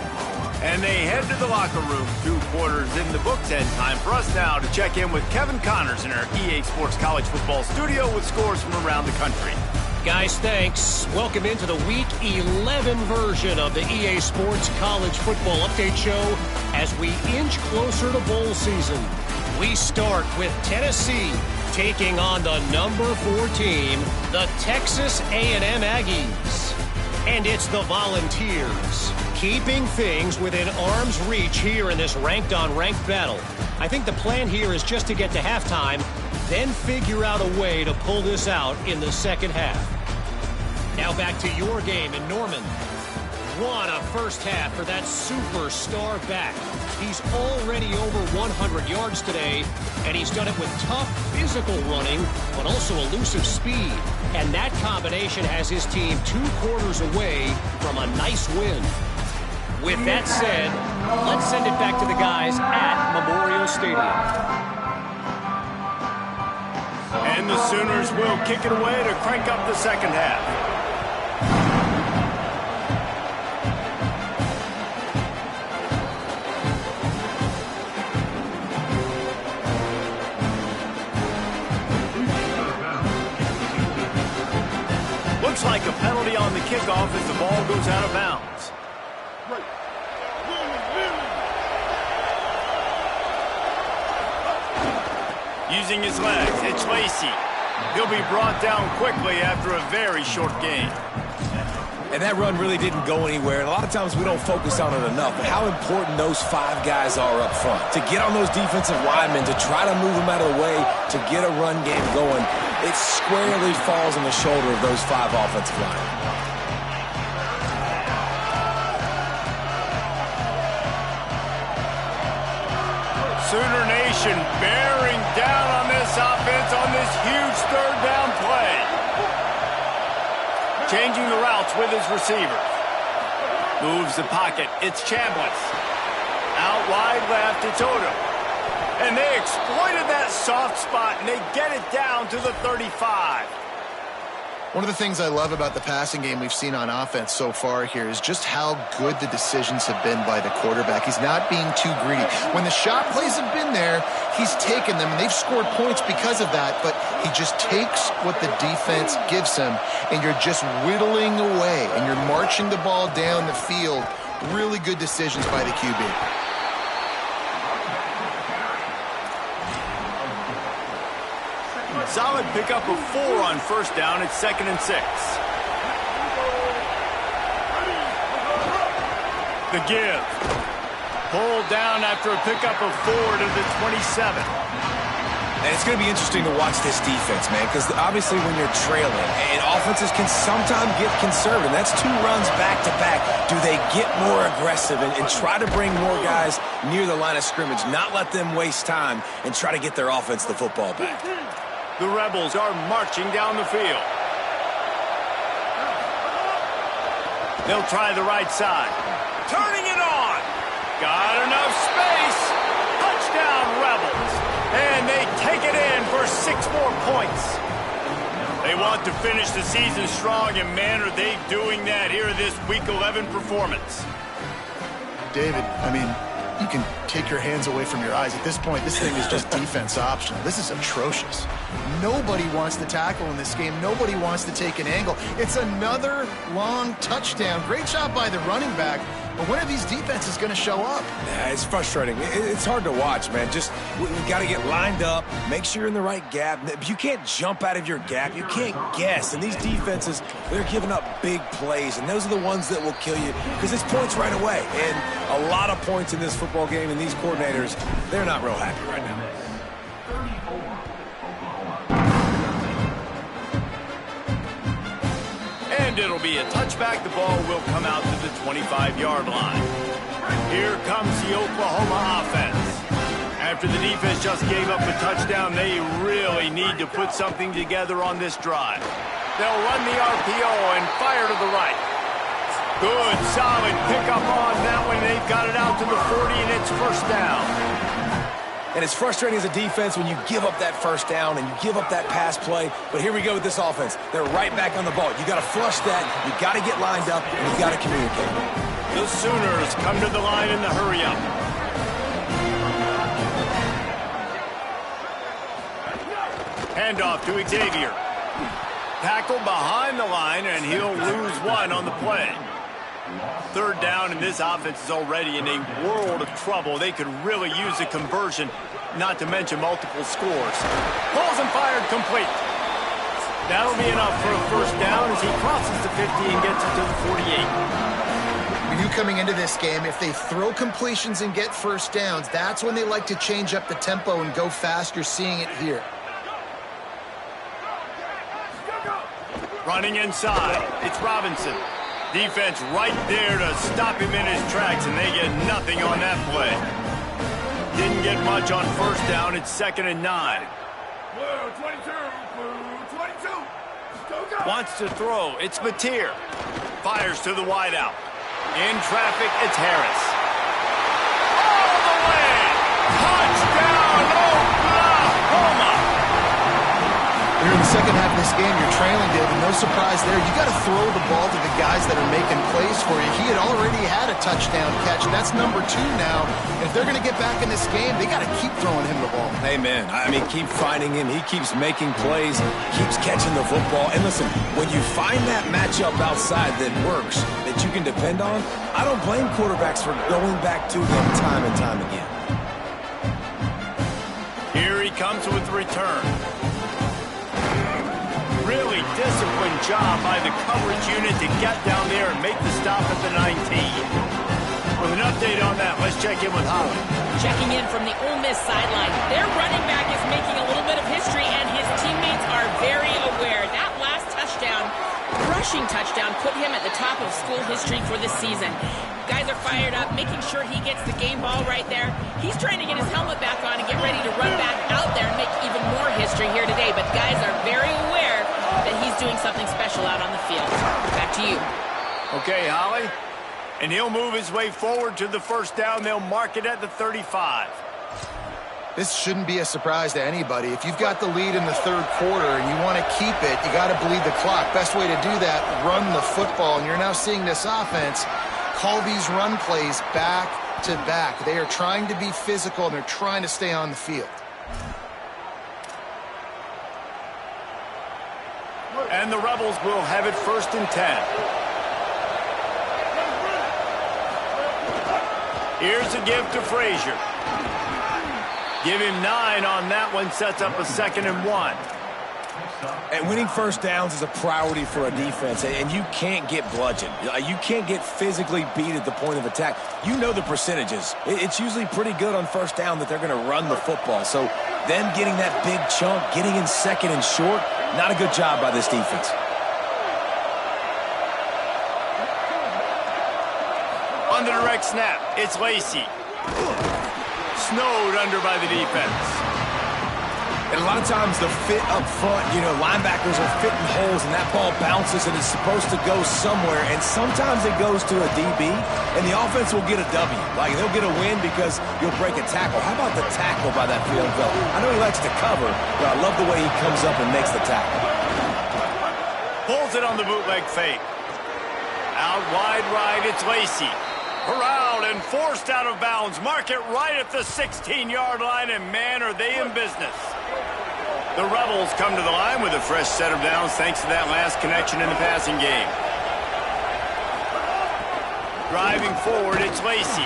And they head to the locker room, 2 quarters in the books, and time for us now to check in with Kevin Connors in our EA Sports College Football studio with scores from around the country. Guys, thanks. Welcome into the Week 11 version of the EA Sports College Football Update Show as we inch closer to bowl season. We start with Tennessee taking on the number 4 team, the Texas A&M Aggies. And it's the Volunteers, keeping things within arm's reach here in this ranked-on-ranked battle. I think the plan here is just to get to halftime, then figure out a way to pull this out in the second half. Now back to your game in Norman. What a first half for that superstar back. He's already over 100 yards today, and he's done it with tough physical running, but also elusive speed. And that combination has his team 2 quarters away from a nice win. With that said, let's send it back to the guys at Memorial Stadium. And the Sooners will kick it away to crank up the second half. Looks like a penalty on the kickoff as the ball goes out of bounds. Using his legs, it's Lacey. He'll be brought down quickly after a very short game. And that run really didn't go anywhere. And a lot of times we don't focus on it enough. But how important those 5 guys are up front. To get on those defensive linemen, to try to move them out of the way, to get a run game going, it squarely falls on the shoulder of those 5 offensive linemen. Sooner Nation bearing down on this offense on this huge 3rd down play. Changing the routes with his receivers. Moves the pocket. It's Chambliss. Out wide left, it's Odom. And they exploited that soft spot, and they get it down to the 35. One of the things I love about the passing game we've seen on offense so far here is just how good the decisions have been by the quarterback. He's not being too greedy. When the shot plays have been there, he's taken them, and they've scored points because of that, but he just takes what the defense gives him, and you're just whittling away, and you're marching the ball down the field. Really good decisions by the QB. Solid pickup of 4 on first down. It's 2nd and 6. The give. Pulled down after a pickup of 4 to the 27. And it's going to be interesting to watch this defense, man, because obviously when you're trailing, and offenses can sometimes get conservative. That's 2 runs back-to-back. Do they get more aggressive and try to bring more guys near the line of scrimmage, not let them waste time, and try to get their offense the football back? The Rebels are marching down the field. They'll try the right side. Turning it on. Got enough space. Touchdown, Rebels. And they take it in for 6 more points. They want to finish the season strong, and man, are they doing that here in this Week 11 performance. David, I mean, you can take your hands away from your eyes. At this point, this thing is just defense optional. This is atrocious. Nobody wants to tackle in this game. Nobody wants to take an angle. It's another long touchdown. Great job by the running back. But when are these defenses going to show up? Yeah, it's frustrating. It's hard to watch, man. Just, we got to get lined up, make sure you're in the right gap. You can't jump out of your gap. You can't guess. And these defenses, they're giving up big plays, and those are the ones that will kill you because it's points right away. And a lot of points in this football game, and these coordinators, they're not real happy right now. And it'll be a touchback. The ball will come out to the 25-yard line. Here comes the Oklahoma offense. After the defense just gave up a touchdown, they really need to put something together on this drive. They'll run the RPO and fire to the right. Good, solid pickup on that one. They've got it out to the 40, and it's first down. And it's frustrating as a defense when you give up that first down and you give up that pass play. But here we go with this offense. They're right back on the ball. You got to flush that. You got to get lined up, and you got to communicate. The Sooners come to the line in the hurry-up. Handoff to Xavier. Tackle behind the line, and he'll lose one on the play. Third down, and this offense is already in a world of trouble. They could really use a conversion, not to mention multiple scores. Pulls and fired complete. That'll be enough for a first down as he crosses the 50 and gets it to the 48. For you coming into this game, if they throw completions and get first downs, that's when they like to change up the tempo and go fast. You're seeing it here. Running inside, it's Robinson. Defense right there to stop him in his tracks, and they get nothing on that play. Didn't get much on first down. It's 2nd and 9. Blue 22, blue 22. Go. Wants to throw. It's Mateer. Fires to the wideout. In traffic, it's Harris. All the way! Touchdown, Oklahoma! Here in the second half of this game, you're trailing, David. No surprise there. You got to throw the ball to the guys that are making plays for you. He had already had a touchdown catch. That's number 2 now. And if they're going to get back in this game, they got to keep throwing him the ball. Amen. I mean, keep finding him. He keeps making plays, keeps catching the football. And listen, when you find that matchup outside that works, that you can depend on, I don't blame quarterbacks for going back to them time and time again. Here he comes with the return. Really disciplined job by the coverage unit to get down there and make the stop at the 19. With an update on that, let's check in with Holly. Checking in from the Ole Miss sideline. Their running back is making a little bit of history, and his teammates are very aware. That last touchdown, rushing touchdown, put him at the top of school history for the season. Guys are fired up, making sure he gets the game ball right there. He's trying to get his helmet back on and get ready to run back out there and make even more history here today. But guys are very aware that he's doing something special out on the field. Back to you. Okay, Holly. And he'll move his way forward to the first down. They'll mark it at the 35. This shouldn't be a surprise to anybody. If you've got the lead in the third quarter and you want to keep it, you got to bleed the clock. Best way to do that, run the football. And you're now seeing this offense call these run plays back to back. They are trying to be physical, and they're trying to stay on the field. And the Rebels will have it 1st and 10. Here's a give to Frazier. Give him 9 on that one, sets up a 2nd and 1. And winning first downs is a priority for a defense, and you can't get bludgeoned. You can't get physically beat at the point of attack. You know the percentages. It's usually pretty good on first down that they're going to run the football. So them getting that big chunk, getting in 2nd and short, not a good job by this defense. On the direct snap, it's Lacey. Snowed under by the defense. And a lot of times the fit up front, linebackers are fitting holes, and that ball bounces and it's supposed to go somewhere, and sometimes it goes to a DB, and the offense will get a W. Like, they'll get a win because you'll break a tackle. How about the tackle by that field goal? I know he likes to cover, but I love the way he comes up and makes the tackle. Pulls it on the bootleg fake. Out wide right, it's Lacey. Corralled and forced out of bounds. Mark it right at the 16-yard line, and man, are they in business. The Rebels come to the line with a fresh set of downs thanks to that last connection in the passing game. Driving forward, it's Lacey.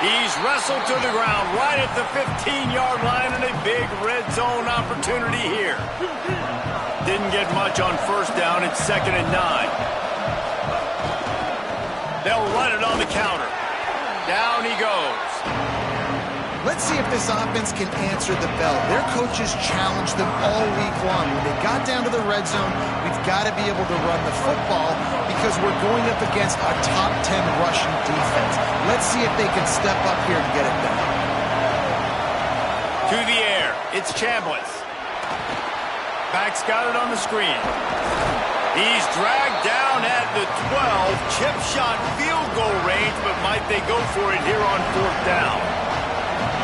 He's wrestled to the ground right at the 15-yard line, and a big red zone opportunity here. Didn't get much on first down. It's 2nd and 9. They'll run it on the counter. Down he goes. Let's see if this offense can answer the bell. Their coaches challenged them all week long. When they got down to the red zone, we've got to be able to run the football because we're going up against a top 10 rushing defense. Let's see if they can step up here and get it done. To the air, it's Chambliss. Back's got it on the screen. He's dragged down at the 12. Chip shot field goal range, but might they go for it here on 4th down?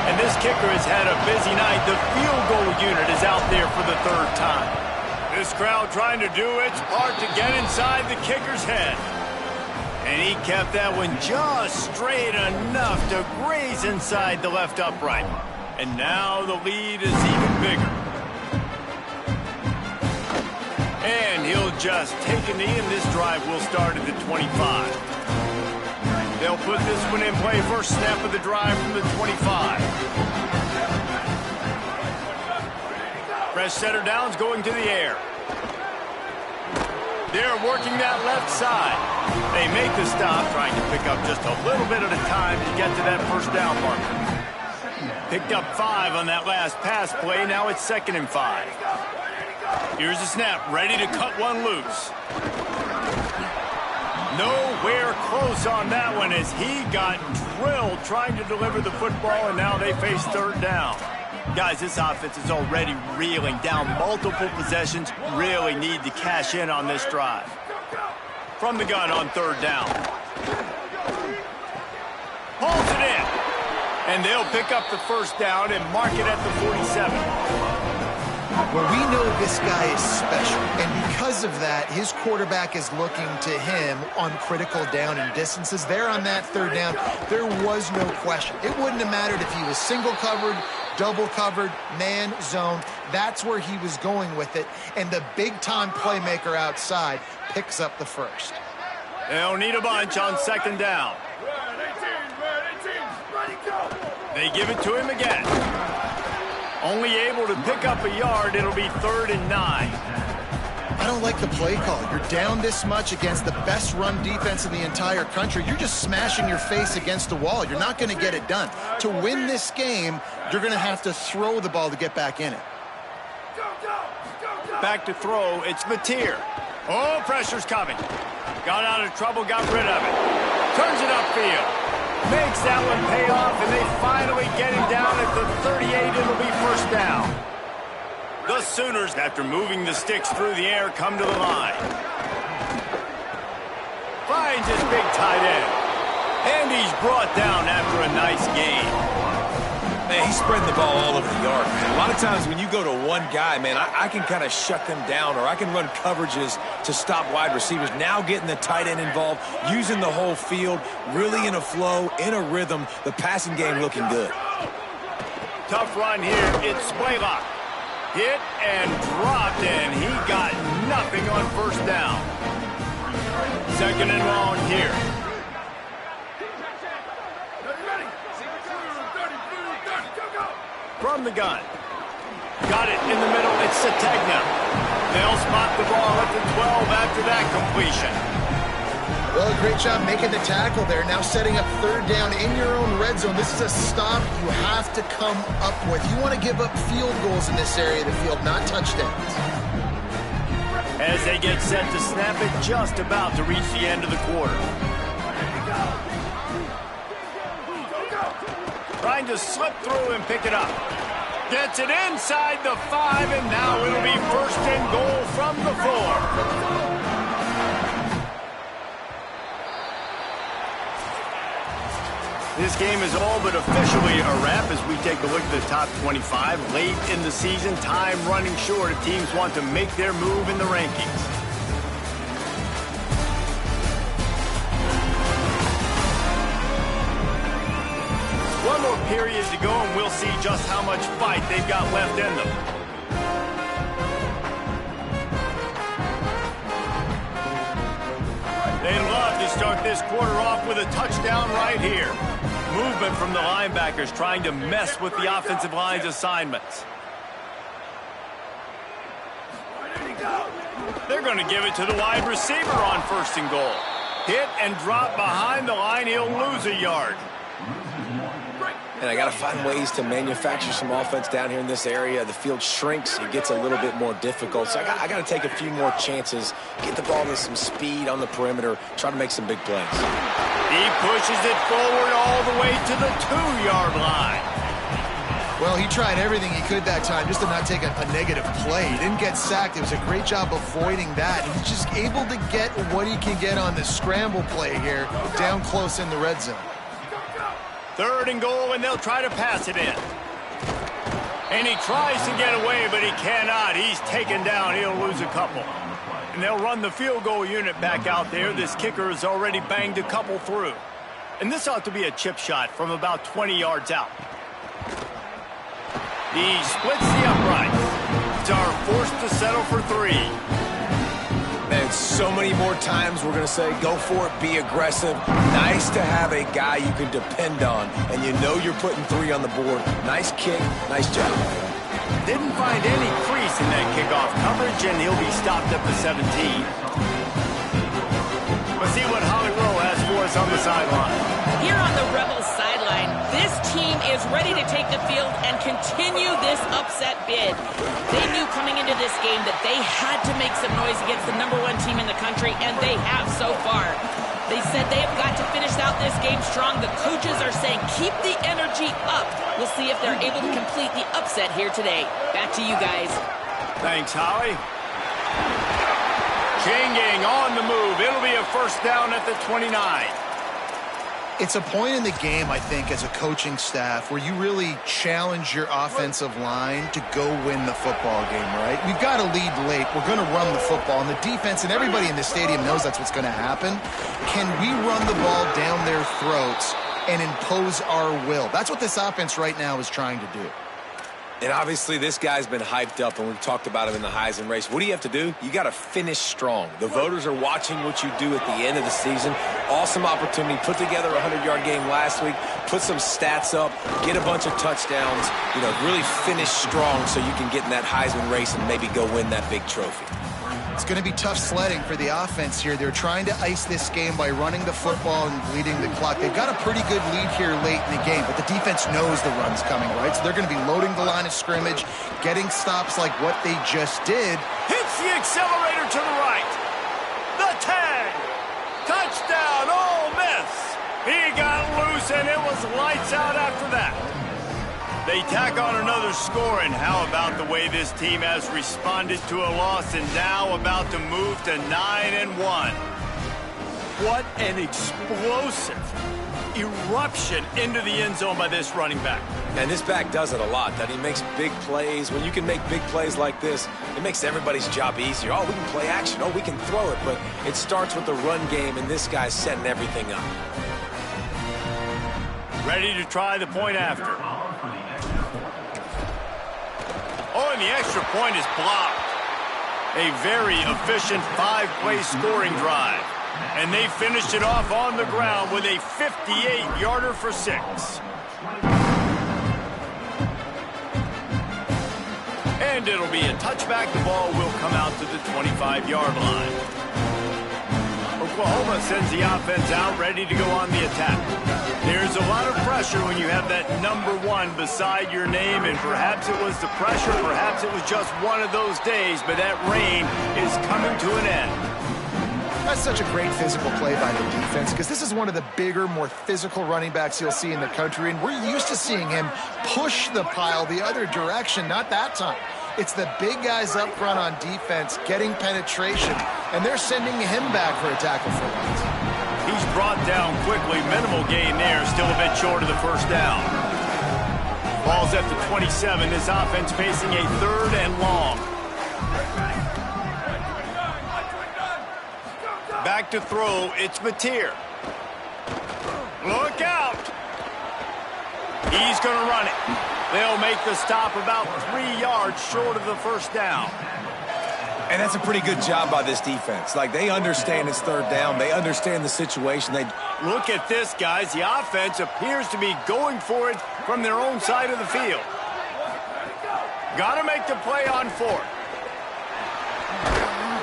And this kicker has had a busy night. The field goal unit is out there for the 3rd time. This crowd trying to do its part to get inside the kicker's head. And he kept that one just straight enough to graze inside the left upright. And now the lead is even bigger. And he'll just take a knee, and this drive will start at the 25. They'll put this one in play. First snap of the drive from the 25. Fresh setter downs going to the air. They're working that left side. They make the stop, trying to pick up just a little bit at a time to get to that 1st down marker. Picked up 5 on that last pass play. Now it's 2nd and 5. Here's the snap, ready to cut one loose. Nowhere close on that one as he got drilled trying to deliver the football, and now they face 3rd down. Guys, this offense is already reeling down multiple possessions. Really need to cash in on this drive. From the gun on 3rd down. Pulls it in. And they'll pick up the 1st down and mark it at the 47. Well, we know this guy is special, and because of that, his quarterback is looking to him on critical down and distances. There on that 3rd down, there was no question. It wouldn't have mattered if he was single covered, double covered, man, zone. That's where he was going with it, and the big-time playmaker outside picks up the 1st. They'll need a bunch on 2nd down. They give it to him again. Only able to pick up a yard. It'll be 3rd and 9. I don't like the play call. You're down this much against the best run defense in the entire country. You're just smashing your face against the wall. You're not going to get it done. To win this game, you're going to have to throw the ball to get back in it. Back to throw. It's Mateer. Oh, pressure's coming. Got out of trouble, got rid of it. Turns it upfield. Makes that one pay off, and they finally get him down at the 38. It'll be 1st down. The Sooners, after moving the sticks through the air, come to the line. Finds his big tight end. And he's brought down after a nice gain. Man, he's spreading the ball all over the yard, man. A lot of times when you go to one guy, man, I can kind of shut them down, or I can run coverages to stop wide receivers. Now getting the tight end involved, using the whole field, really in a flow, in a rhythm. The passing game looking good. Tough run here. It's Splaylock. Hit and dropped, and he got nothing on 1st down. 2nd and long here. From the gun. Got it in the middle. It's Sategna. They'll spot the ball at the 12 after that completion. Well, great job making the tackle there. Now setting up 3rd down in your own red zone. This is a stop you have to come up with. You want to give up field goals in this area of the field, not touchdowns. As they get set to snap it, just about to reach the end of the quarter. Trying to slip through and pick it up. Gets it inside the 5, and now it'll be 1st and goal from the 4. This game is all but officially a wrap as we take a look at the top 25. Late in the season, time running short if teams want to make their move in the rankings. One more period to go, and we'll see just how much fight they've got left in them. They love to start this quarter off with a touchdown right here. Movement from the linebackers trying to mess with the offensive line's assignments. They're going to give it to the wide receiver on 1st and goal. Hit and drop behind the line. He'll lose a yard. And I got to find ways to manufacture some offense down here in this area. The field shrinks. It gets a little bit more difficult. So I got to take a few more chances, get the ball with some speed on the perimeter, try to make some big plays. He pushes it forward all the way to the 2-yard line. Well, he tried everything he could that time just to not take a negative play. He didn't get sacked. It was a great job avoiding that. He's just able to get what he can get on the scramble play here down close in the red zone. 3rd and goal, and they'll try to pass it in. And he tries to get away, but he cannot. He's taken down. He'll lose a couple. And they'll run the field goal unit back out there. This kicker has already banged a couple through. And this ought to be a chip shot from about 20 yards out. He splits the uprights. Are forced to settle for 3. And so many more times we're going to say, go for it, be aggressive. Nice to have a guy you can depend on, and you know you're putting 3 on the board. Nice kick, nice job. Didn't find any crease in that kickoff coverage, and he'll be stopped at the 17. Let's see what Holly Rowe has for us on the sideline. Here on the Rebels sideline, this team is ready to take the field and continue this upset bid. They knew coming into this game that they had to make some noise against the #1 team in the country, and they have so far. They said they have got to finish out this game strong. The coaches are saying keep the energy up. We'll see if they're able to complete the upset here today. Back to you guys. Thanks, Holly. Changing on the move. It'll be a 1st down at the 29. It's a point in the game, I think, as a coaching staff where you really challenge your offensive line to go win the football game, right? We've got to lead late. We're going to run the football, and the defense and everybody in the stadium knows that's what's going to happen. Can we run the ball down their throats and impose our will? That's what this offense right now is trying to do. And obviously this guy's been hyped up, and we've talked about him in the Heisman race. What do you have to do? You got to finish strong. The voters are watching what you do at the end of the season. Awesome opportunity. Put together a 100-yard game last week. Put some stats up. Get a bunch of touchdowns. You know, really finish strong so you can get in that Heisman race and maybe go win that big trophy. It's going to be tough sledding for the offense here. They're trying to ice this game by running the football and bleeding the clock. They've got a pretty good lead here late in the game, but the defense knows the run's coming, right? So they're going to be loading the line of scrimmage, getting stops like what they just did. Hits the accelerator to the right. The tag. Touchdown, Ole Miss. He got loose, and it was lights out after that. They tack on another score, and how about the way this team has responded to a loss and now about to move to 9-1. What an explosive eruption into the end zone by this running back. And this back does it a lot, that he makes big plays. When you can make big plays like this, it makes everybody's job easier. Oh, we can play action. Oh, we can throw it. But it starts with the run game, and this guy's setting everything up. Ready to try the point after. Oh, and the extra point is blocked. A very efficient 5-play scoring drive. And they finished it off on the ground with a 58-yarder for 6. And it'll be a touchback. The ball will come out to the 25-yard line. Oklahoma sends the offense out, ready to go on the attack. There's a lot of pressure when you have that #1 beside your name, and perhaps it was the pressure, perhaps it was just one of those days, but that reign is coming to an end. That's such a great physical play by the defense, because this is one of the bigger, more physical running backs you'll see in the country, and we're used to seeing him push the pile the other direction. Not that time. It's the big guys up front on defense getting penetration, and they're sending him back for a tackle for once. He's brought down quickly. Minimal gain there, still a bit short of the 1st down. Ball's at the 27. This offense facing a 3rd and long. Back to throw, it's Mateer. Look out! He's going to run it. They'll make the stop about 3 yards short of the 1st down. And that's a pretty good job by this defense. Like, they understand it's 3rd down. They understand the situation. They look at this, guys. The offense appears to be going for it from their own side of the field. Got to make the play on 4th.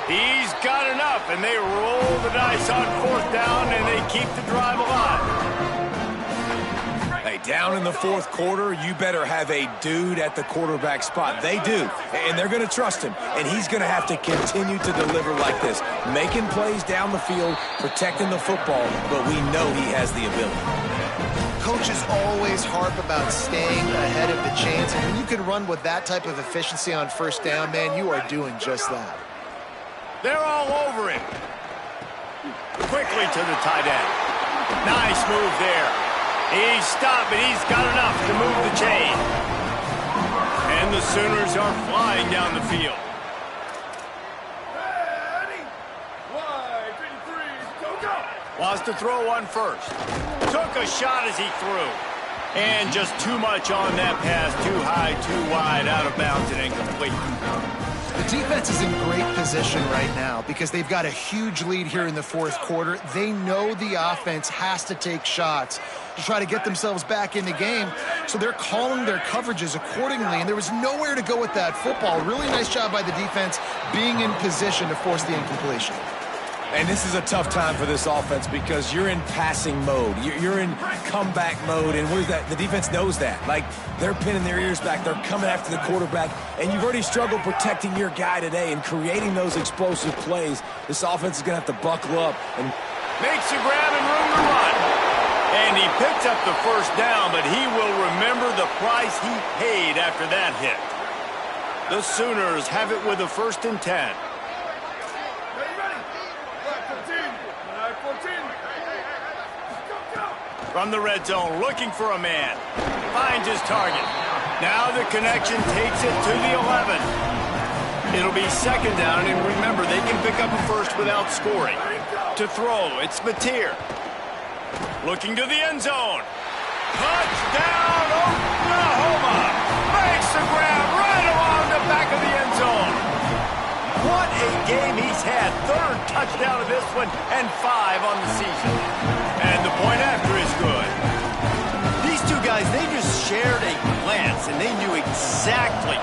He's got enough, and they roll the dice on 4th down, and they keep the drive alive. Hey, down in the 4th quarter, you better have a dude at the quarterback spot. They do, and they're going to trust him, and he's going to have to continue to deliver like this, making plays down the field, protecting the football, but we know he has the ability. coaches always harp about staying ahead of the chains, and when you can run with that type of efficiency on first down, man, you are doing just that. They're all over him. Quickly to the tight end. Nice move there. He's stopped, but he's got enough to move the chain. And the Sooners are flying down the field. Wants to throw one first. Took a shot as he threw. And just too much on that pass. Too high, too wide, out of bounds, and incomplete. The defense is in great position right now because they've got a huge lead here in the fourth quarter. They know the offense has to take shots to try to get themselves back in the game, so they're calling their coverages accordingly, and there was nowhere to go with that football. Really nice job by the defense being in position to force the incompletion. And this is a tough time for this offense because you're in passing mode. You're in comeback mode, and what is that? The defense knows that. Like, they're pinning their ears back. They're coming after the quarterback, and you've already struggled protecting your guy today and creating those explosive plays. This offense is going to have to buckle up. And makes a grab and room to run. And he picks up the first down, but he will remember the price he paid after that hit. The Sooners have it with a 1st and 10. From the red zone, looking for a man. Finds his target. Now the connection takes it to the 11. It'll be 2nd down, and remember, they can pick up a first without scoring. To throw, it's Mateer. Looking to the end zone. Touchdown, Oklahoma! Makes the grab right along the back of the end zone. What a game he's had. 3rd touchdown of this one, and 5 on the season. And the point after is good. These two guys, they just shared a glance, and they knew exactly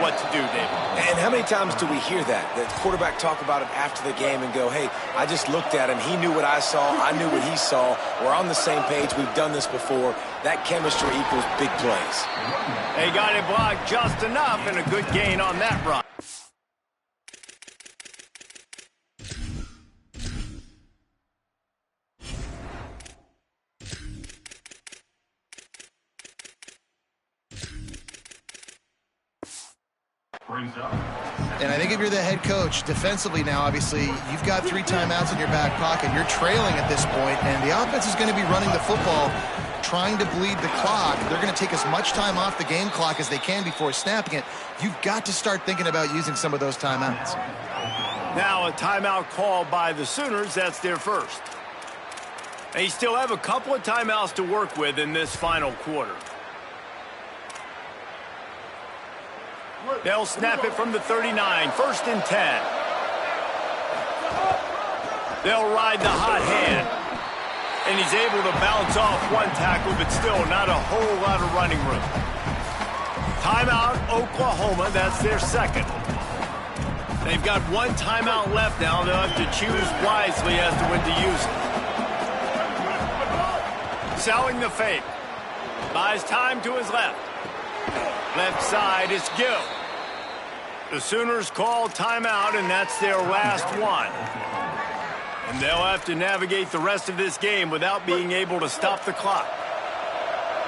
what to do, David. And how many times do we hear that? The quarterback talk about it after the game and go, hey, I just looked at him. He knew what I saw. I knew what he saw. We're on the same page. We've done this before. That chemistry equals big plays. They got it blocked just enough, and a good gain on that run. And I think if you're the head coach, defensively now, obviously, you've got 3 timeouts in your back pocket. You're trailing at this point, and the offense is going to be running the football, trying to bleed the clock. They're going to take as much time off the game clock as they can before snapping it. You've got to start thinking about using some of those timeouts. Now a timeout called by the Sooners. That's their first. They still have a couple of timeouts to work with in this final quarter. They'll snap it from the 39, 1st and 10. They'll ride the hot hand. And he's able to bounce off one tackle, but still not a whole lot of running room. Timeout, Oklahoma. That's their 2nd. They've got 1 timeout left now. They'll have to choose wisely as to when to use it. Selling the fake. Buys time to his left. Left side is Gill. The Sooners call timeout, and that's their last one. And they'll have to navigate the rest of this game without being able to stop the clock.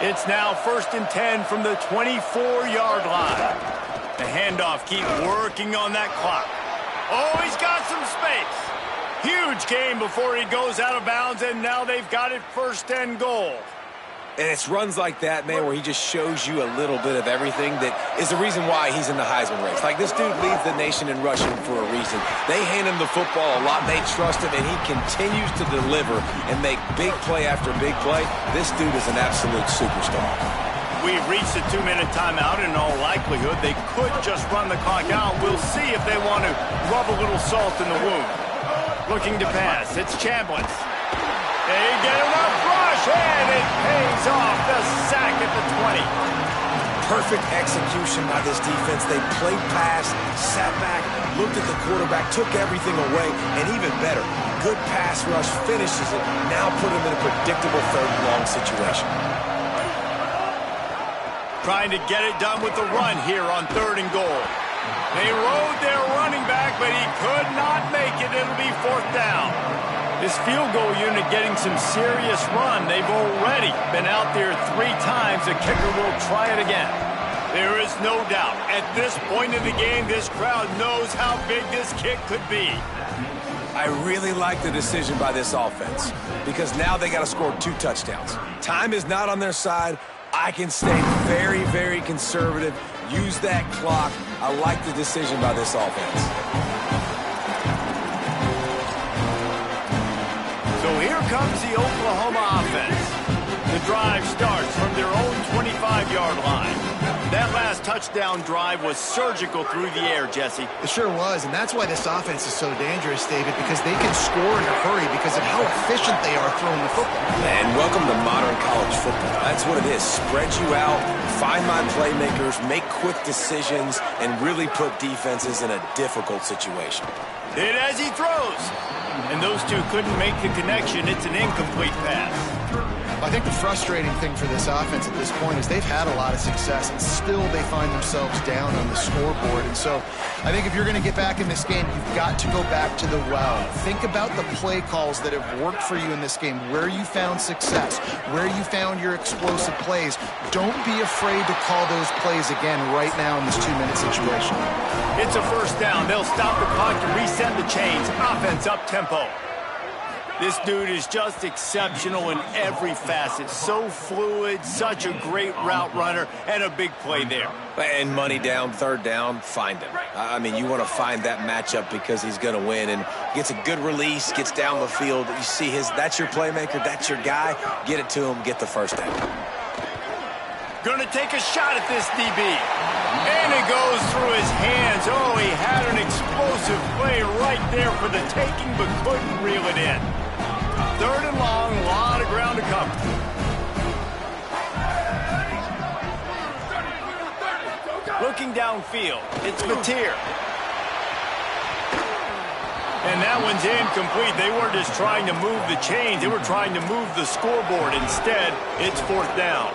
It's now 1st and 10 from the 24-yard line. The handoff keep working on that clock. Oh, he's got some space. Huge game before he goes out of bounds, and now they've got it 1st and goal. And it's runs like that, man, where he just shows you a little bit of everything that is the reason why he's in the Heisman race. Like, this dude leads the nation in rushing for a reason. They hand him the football a lot. They trust him, and he continues to deliver and make big play after big play. This dude is an absolute superstar. We've reached a 2-minute timeout. In all likelihood, they could just run the clock out. We'll see if they want to rub a little salt in the wound. Looking to pass. It's Chambliss. They get enough rush, and it pays off. The sack at the 20. Perfect execution by this defense. They played pass, sat back, looked at the quarterback, took everything away, and even better, good pass rush, finishes it, now put him in a predictable 3rd and long situation. Trying to get it done with the run here on 3rd and goal. They rode their running back, but he could not make it. It'll be 4th down. This field goal unit getting some serious run. They've already been out there 3 times. The kicker will try it again. There is no doubt, at this point in the game, this crowd knows how big this kick could be. I really like the decision by this offense because now they got to score 2 touchdowns. Time is not on their side. I can stay very, very conservative, use that clock. I like the decision by this offense. So here comes the Oklahoma offense. The drive starts from their own 25-yard line. That last touchdown drive was surgical through the air, Jesse. It sure was, and that's why this offense is so dangerous, David, because they can score in a hurry because of how efficient they are throwing the football. And welcome to modern college football. That's what it is. Spread you out, find my playmakers, make quick decisions, and really put defenses in a difficult situation. Hit as he throws. And those two couldn't make the connection. It's an incomplete pass. I think the frustrating thing for this offense at this point is they've had a lot of success, and still they find themselves down on the scoreboard. And so I think if you're going to get back in this game, you've got to go back to the well. Think about the play calls that have worked for you in this game, where you found success, where you found your explosive plays. Don't be afraid to call those plays again right now in this 2-minute situation. It's a first down. They'll stop the clock to reset the chains. Offense up tempo. This dude is just exceptional in every facet. So fluid, such a great route runner, and a big play there. And money down, 3rd down, find him. I mean, you want to find that matchup because he's going to win and gets a good release, gets down the field. You see that's your playmaker, that's your guy. Get it to him, get the first down. Going to take a shot at this DB. And it goes through his hands. Oh, he had an explosive play right there for the taking, but couldn't reel it in. 3rd and long, a lot of ground to cover. Looking downfield, it's Mateer. And that one's incomplete. They weren't just trying to move the chains. They were trying to move the scoreboard. Instead, it's 4th down.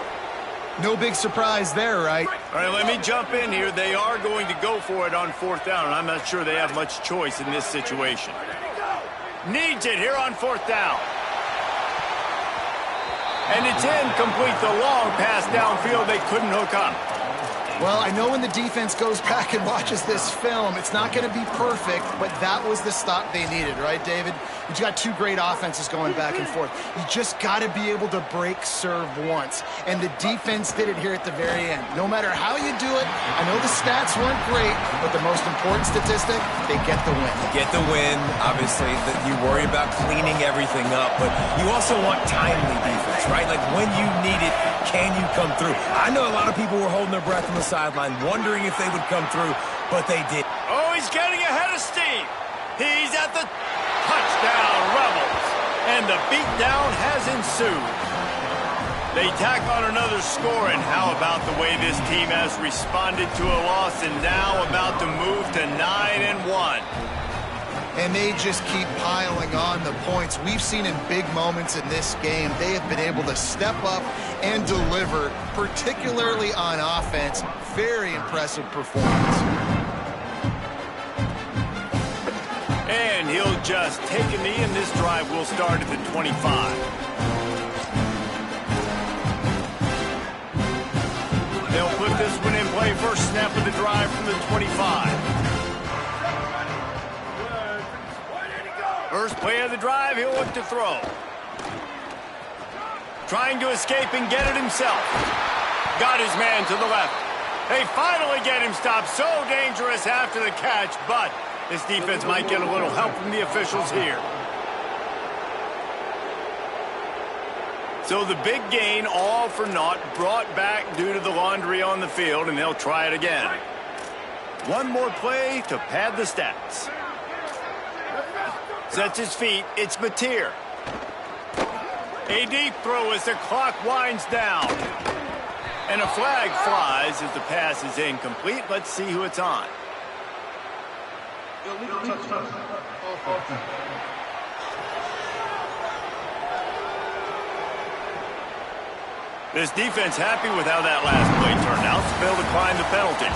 No big surprise there, right? All right, let me jump in here. They are going to go for it on 4th down, and I'm not sure they have much choice in this situation. Needs it here on 4th down. And it's incomplete. The long pass downfield, they couldn't hook up. Well, I know when the defense goes back and watches this film, it's not going to be perfect, but that was the stop they needed, right, David? You've got 2 great offenses going back and forth. You just got to be able to break serve once, and the defense did it here at the very end. No matter how you do it, I know the stats weren't great, but the most important statistic, they get the win. Get the win, obviously. You worry about cleaning everything up, but you also want timely defense, right? Like when you need it, can you come through? I know a lot of people were holding their breath on the sideline, wondering if they would come through, but they did. Oh, he's getting ahead of steam. He's at the touchdown, Rebels. And the beatdown has ensued. They tack on another score, and how about the way this team has responded to a loss and now about to move to 9-1. And they just keep piling on the points. We've seen in big moments in this game, they have been able to step up and deliver, particularly on offense. Very impressive performance. And he'll just take a knee, and this drive will start at the 25. They'll put this one in play. First snap of the drive from the 25. First play of the drive, he'll look to throw. Trying to escape and get it himself. Got his man to the left. They finally get him stopped. So dangerous after the catch, but this defense might get a little help from the officials here. So the big gain, all for naught, brought back due to the laundry on the field, and they'll try it again. One more play to pad the stats. Sets his feet. It's Mateer. A deep throw as the clock winds down. And a flag flies as the pass is incomplete. Let's see who it's on. This defense happy with how that last play turned out, so they'll decline the penalty.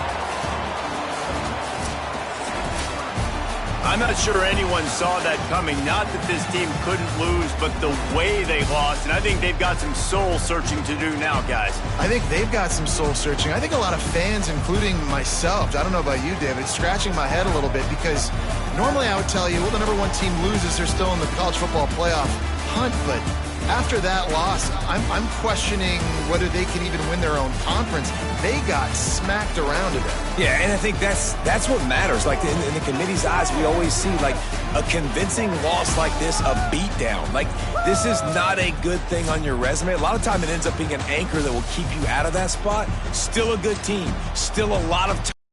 I'm not sure anyone saw that coming. Not that this team couldn't lose, but the way they lost. And I think they've got some soul searching to do now, guys. I think they've got some soul searching. I think a lot of fans, including myself, I don't know about you, David, scratching my head a little bit because normally I would tell you, well, the number one team loses, they're still in the college football playoff hunt, but after that loss, I'm questioning whether they can even win their own conference. They got smacked around today. Yeah, and I think that's what matters. Like in the committee's eyes, we always see like a convincing loss like this, a beatdown. Like this is not a good thing on your resume. A lot of time it ends up being an anchor that will keep you out of that spot. Still a good team. Still a lot of time.